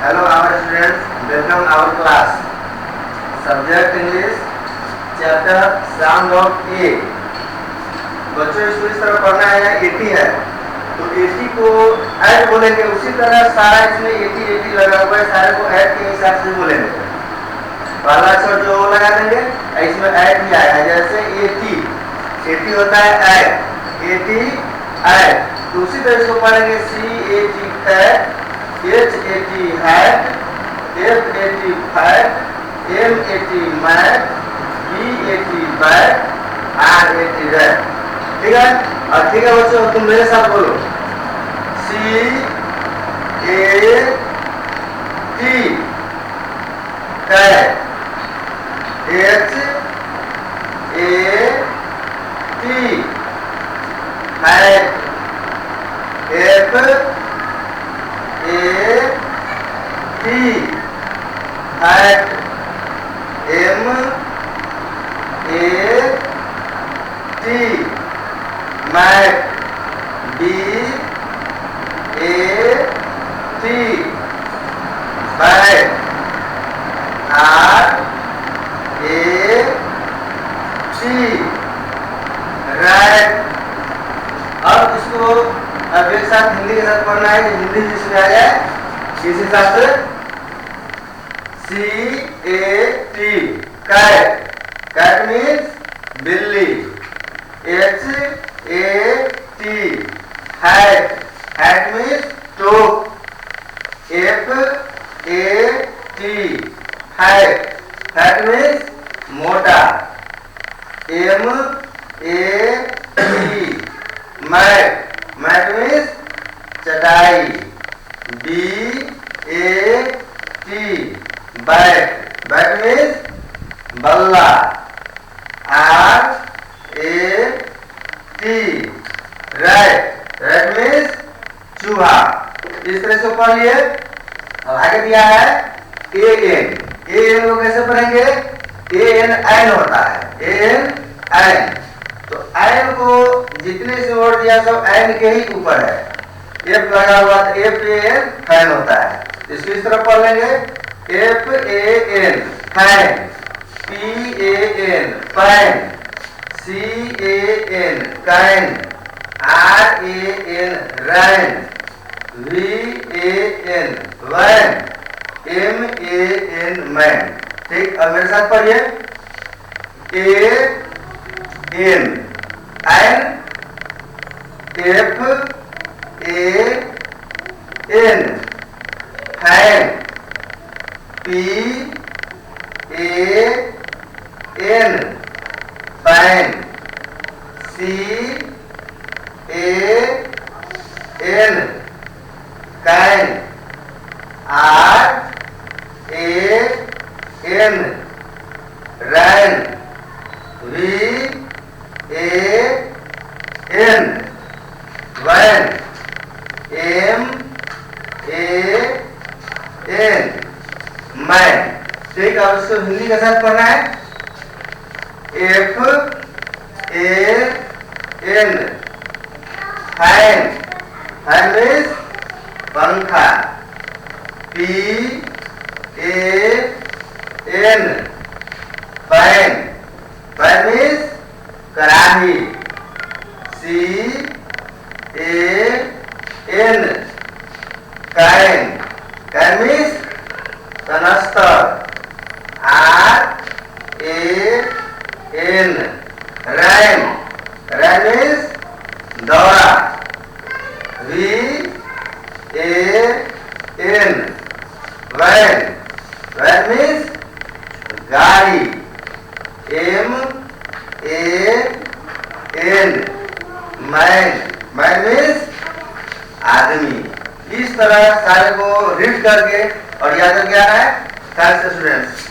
Hello our students, welcome our class. Subject English, chapter sound of A. बच्चों इसको इस तरह पढ़ना है, 80 है तो 80 को ऐड बोलेंगे, उसी तरह सारा इसमें 80 लगा हुआ है, सारे को ऐड के हिसाब से बोलेंगे। पहला अक्षर जो लगा देंगे, इसमें ऐड भी आएगा, जैसे 80 होता है ऐड, 80 ऐड, तो उसी तरह इसको पढ़ेंगे CAT cat, H80 hat, F80 fat, M80 mat, B80 bat, R80 rat. ठीक है, और ठीक है बच्चों, तुम मेरे साथ बोलो CAT cat, HAT hat, FAT hat, MAT mat, BAT bat, RAT rat. अब इसको अब एक साथ हिंदी के साथ पढ़ना है, हिंदी जिसमें आ जाए इस हिसाब से CAT कैट, कैट मीन्स बिल्ली, HAT हैट, हैट मीन्स टोप, FAT हैट, हैट मीन्स मोटा, MAT मैट, मैट मीन्स चटाई, BAT बैट, बैट मीन्स बल्ला, RAT रैट, रैट मीन्स चूहा। इस तरह से पढ़ लिए। अब आगे दिया है AN, AN को कैसे पढ़ेंगे? AN ऐन होता है, AN, तो ऐन को जितने से वर्ड दिया सब ऐन के ही ऊपर है, F लगा हुआ तो FAN फैन होता है, इसको इस तरह पढ़ लेंगे FAN fan, PAN pan, CAN can, RAN ran, VAN van, MAN man. ठीक, अब मेरे साथ पढ़िए AN an, FAN fan, PAN pan, CAN can, RAN ran, VAN van, MAN man. ठीक है, अब इसको हिंदी के साथ पढ़ना है FAN फैन, फैन मीन्स पंखा, PAN पैन, पैन मीन्स कढ़ाई, CAN कैन, कैन मीन्स कनस्तर, RAN रैन, रैन मीन्स दौरा, VAN वैन, वैन मीन्स गाड़ी, MAN मैन, मैन मीन्स आदमी। इस तरह सारे को रीड करके और याद करके आना है। Thanks students.